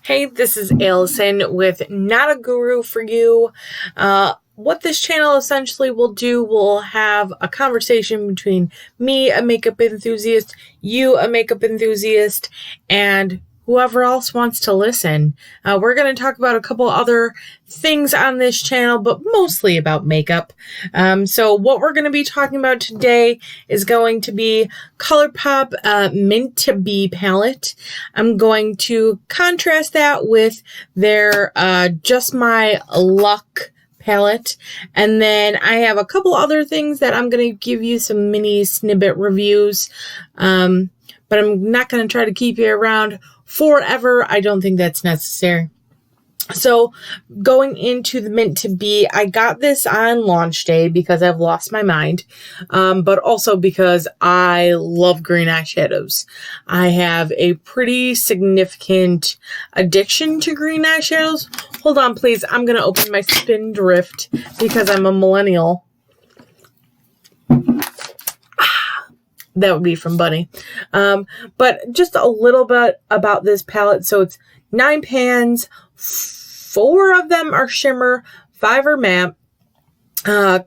Hey, this is Allison with Not a Guru for You. What this channel essentially will do, will have a conversation between me, a makeup enthusiast, you, a makeup enthusiast, and whoever else wants to listen. We're going to talk about a couple other things on this channel, but mostly about makeup. So what we're going to be talking about today is going to be Colourpop Mint To Be palette. I'm going to contrast that with their Just My Luck palette. And then I have a couple other things that I'm going to give you some mini snippet reviews. But I'm not going to try to keep you around forever. I don't think that's necessary. So going into the Mint To Be, I got this on launch day because I've lost my mind, but also because I love green eyeshadows. I have a pretty significant addiction to green eyeshadows. Hold on, please. I'm going to open my Spindrift because I'm a millennial. That would be from Bunny. But just a little bit about this palette. So it's 9 pans, 4 of them are shimmer, 5 are matte, and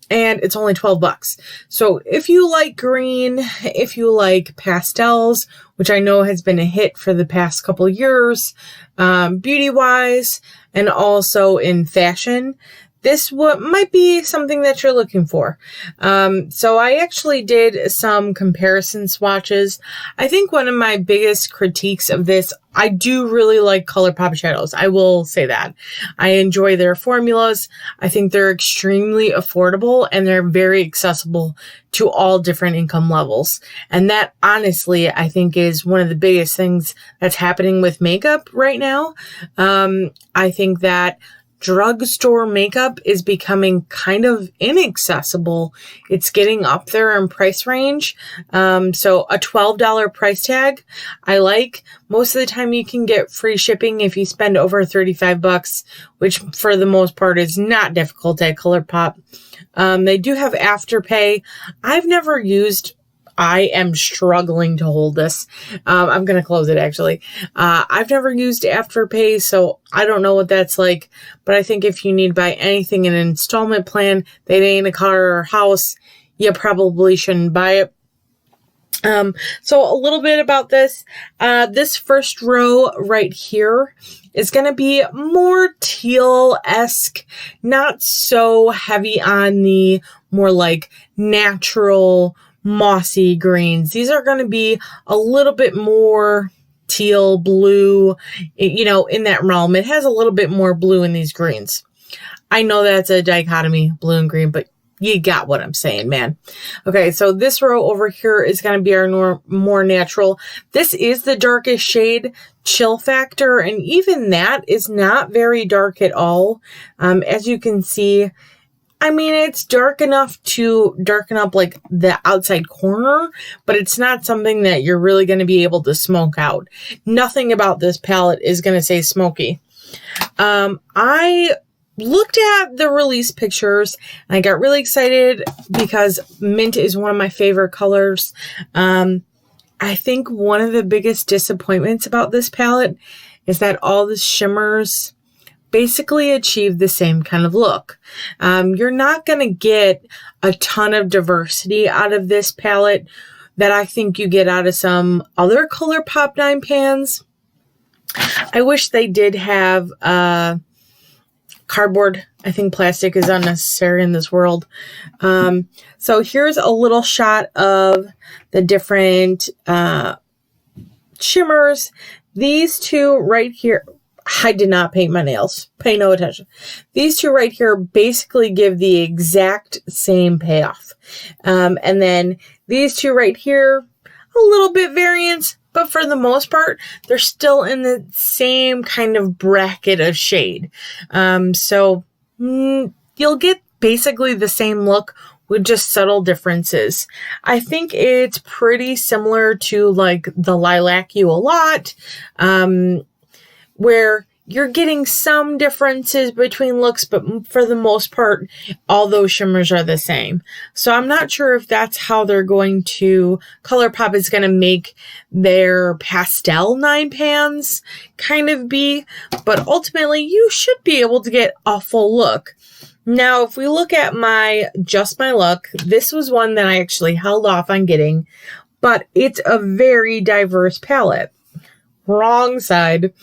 it's only $12. So if you like green, if you like pastels, which I know has been a hit for the past couple years, beauty-wise, and also in fashion, this might be something that you're looking for. So I actually did some comparison swatches. I think one of my biggest critiques of this, I do really like Colourpop shadows. I will say that. I enjoy their formulas. I think they're extremely affordable and they're very accessible to all different income levels. And that honestly, I think is one of the biggest things that's happening with makeup right now. I think that drugstore makeup is becoming kind of inaccessible. It's getting up there in price range. So a $12 price tag, I like. Most of the time you can get free shipping if you spend over $35, which for the most part is not difficult at Colourpop. They do have Afterpay. I've never used, I am struggling to hold this. I'm going to close it actually. I've never used Afterpay, so I don't know what that's like. But I think if you need to buy anything in an installment plan that ain't a car or house, you probably shouldn't buy it. So a little bit about this. This first row right here is going to be more teal-esque, not so heavy on the more like natural mossy greens. These are going to be a little bit more teal, blue, you know, in that realm. It has a little bit more blue in these greens. I know that's a dichotomy, blue and green, but you got what I'm saying, man. Okay, so this row over here is going to be our more natural. This is the darkest shade, Chill Factor, and even that is not very dark at all. As you can see, I mean, it's dark enough to darken up like the outside corner, but it's not something that you're really going to be able to smoke out. Nothing about this palette is going to say smoky. I looked at the release pictures and I got really excited because mint is one of my favorite colors. I think one of the biggest disappointments about this palette is that all the shimmers basically achieve the same kind of look. You're not going to get a ton of diversity out of this palette that I think you get out of some other Colourpop 9 pans. I wish they did have cardboard. I think plastic is unnecessary in this world. So here's a little shot of the different shimmers. These two right here, I did not paint my nails. Pay no attention. These two right here basically give the exact same payoff. And then these two right here, a little bit variance, but for the most part, they're still in the same kind of bracket of shade. So you'll get basically the same look with just subtle differences. I think it's pretty similar to like the Lilac You a Lot, where you're getting some differences between looks, but for the most part, all those shimmers are the same. So I'm not sure if that's how they're going to, ColourPop is going to make their pastel 9 pans kind of be, but ultimately you should be able to get a full look. Now, if we look at my Just My Look, this was one that I actually held off on getting, but it's a very diverse palette. Wrong side.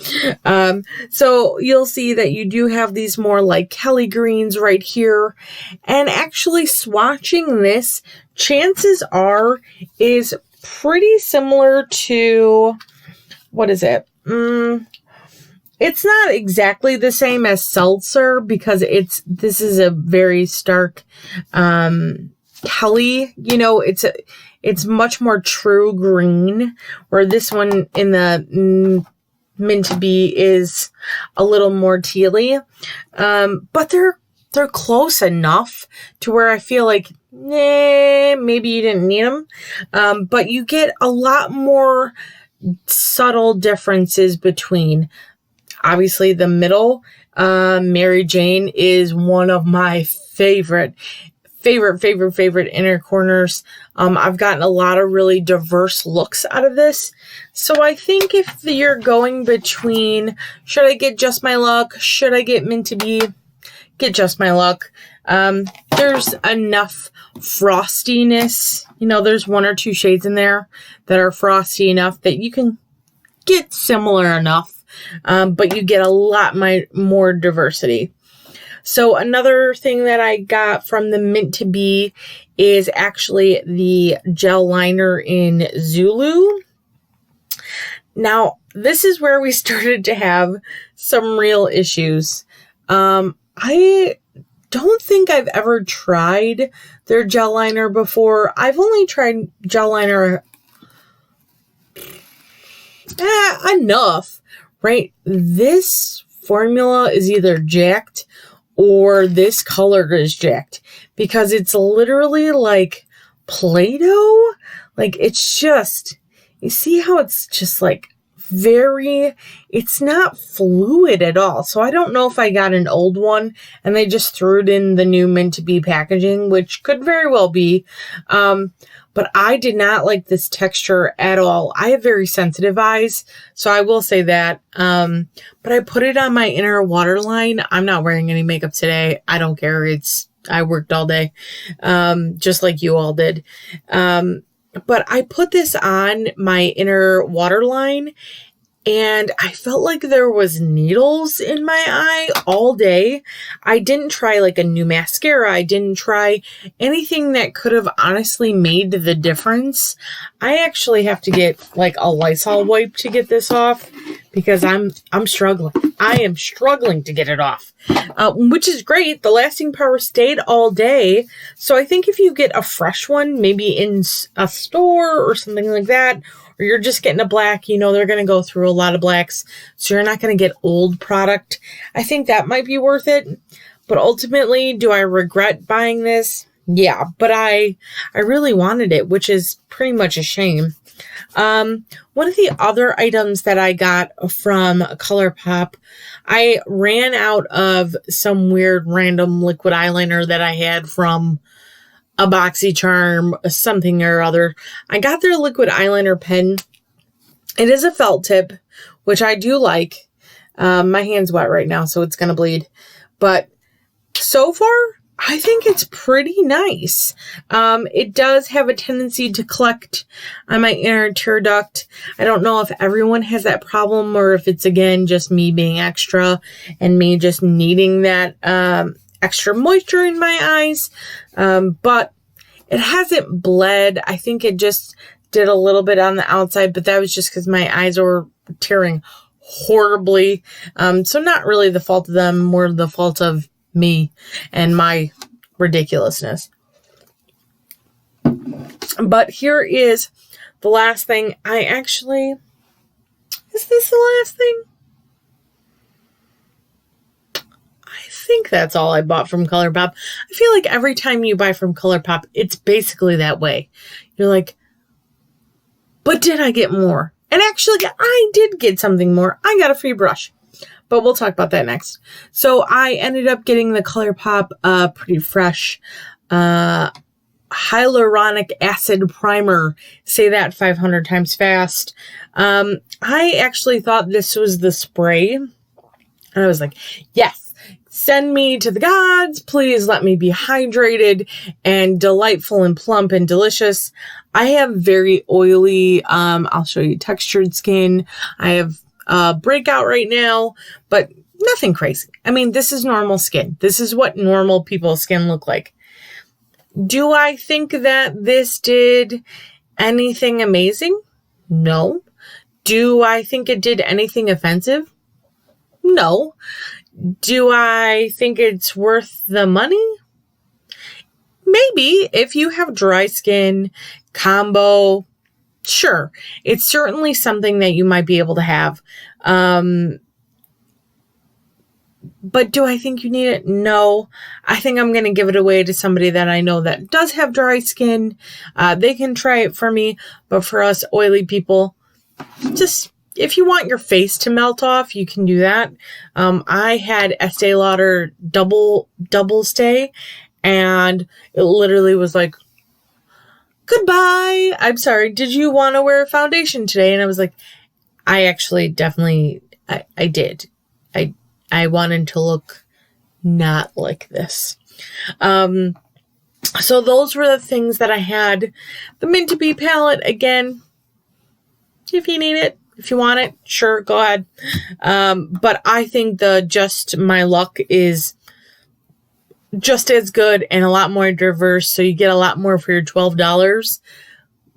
So you'll see that you do have these more like Kelly greens right here. And actually swatching this, chances are, is pretty similar to, what is it? It's not exactly the same as Seltzer because this is a very stark Kelly, you know, it's much more true green, where this one in the Mint to Be is a little more tealy. But they're close enough to where I feel like, maybe you didn't need them. But you get a lot more subtle differences between, obviously, the middle. Mary Jane is one of my favorite inner corners. I've gotten a lot of really diverse looks out of this. So I think if you're going between, should I get Just My Look? Should I get Mint to Be? Get Just My Look. There's enough frostiness. You know, there's 1 or 2 shades in there that are frosty enough that you can get similar enough. But you get a lot more diversity. So another thing that I got from the Mint to Be is actually the gel liner in Zulu. Now, this is where we started to have some real issues. I don't think I've ever tried their gel liner before. I've only tried gel liner enough, right? This formula is either jacked or this color is jacked because it's literally like Play-Doh. Like, it's just, you see how it's just like it's not fluid at all. So I don't know if I got an old one and they just threw it in the new Mint to Be packaging, which could very well be. But I did not like this texture at all. I have very sensitive eyes, so I will say that. But I put it on my inner waterline. I'm not wearing any makeup today. I don't care. I worked all day, just like you all did. But I put this on my inner waterline and I felt like there was needles in my eye all day. I didn't try like a new mascara. I didn't try anything that could have honestly made the difference. I actually have to get like a Lysol wipe to get this off because I'm struggling. I am struggling to get it off, which is great. The lasting power stayed all day. So I think if you get a fresh one, maybe in a store or something like that, or you're just getting a black, you know, they're going to go through a lot of blacks. So you're not going to get old product. I think that might be worth it. But ultimately, do I regret buying this? Yeah, but I really wanted it, which is pretty much a shame. One of the other items that I got from ColourPop, I ran out of some weird random liquid eyeliner that I had from a BoxyCharm, something or other. I got their liquid eyeliner pen. It is a felt tip, which I do like. My hand's wet right now, so it's going to bleed. But so far, I think it's pretty nice. It does have a tendency to collect on my inner tear duct. I don't know if everyone has that problem or if it's, again, just me being extra and me just needing that extra moisture in my eyes. But it hasn't bled. I think it just did a little bit on the outside, but that was just because my eyes were tearing horribly. So not really the fault of them, more the fault of me and my ridiculousness. But here is the last thing. Is this the last thing? I think that's all I bought from ColourPop. I feel like every time you buy from ColourPop, it's basically that way. You're like, but did I get more? And actually, I did get something more. I got a free brush. but we'll talk about that next. So I ended up getting the ColourPop Pretty Fresh hyaluronic acid primer. Say that 500 times fast. I actually thought this was the spray, and I was like, yes, send me to the gods. Please let me be hydrated and delightful and plump and delicious. I have very oily, I'll show you, textured skin. I have breakout right now, but nothing crazy. I mean, this is normal skin. This is what normal people's skin look like. Do I think that this did anything amazing? No. Do I think it did anything offensive? No. Do I think it's worth the money? Maybe. If you have dry skin, combo, sure. It's certainly something that you might be able to have. But do I think you need it? No. I think I'm going to give it away to somebody that I know that does have dry skin. They can try it for me. But for us oily people, just if you want your face to melt off, you can do that. I had Estee Lauder double stay, and it literally was like, goodbye. I'm sorry. Did you want to wear foundation today? And I was like, I actually definitely, I did. I wanted to look not like this. So those were the things that I had. The Mint To Be palette, again, if you need it, if you want it, sure, go ahead. But I think the Just My Luck is just as good and a lot more diverse. So you get a lot more for your $12.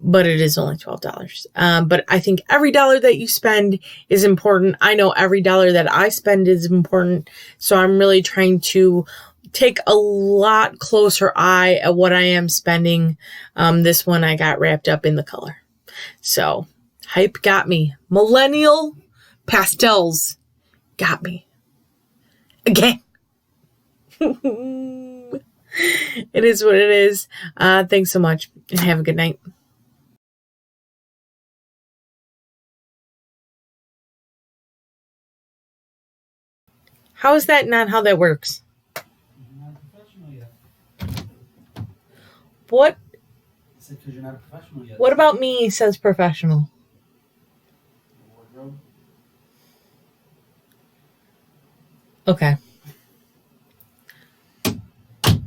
But it is only $12. But I think every dollar that you spend is important. I know every dollar that I spend is important. So I'm really trying to take a lot closer eye at what I am spending. This one I got wrapped up in the color. So hype got me. Millennial pastels got me. Again. It is what it is. Thanks so much and have a good night. How is that not how that works? Not professional yet. What? I said because you're not a professional yet. What about me says professional? Wardrobe. Okay.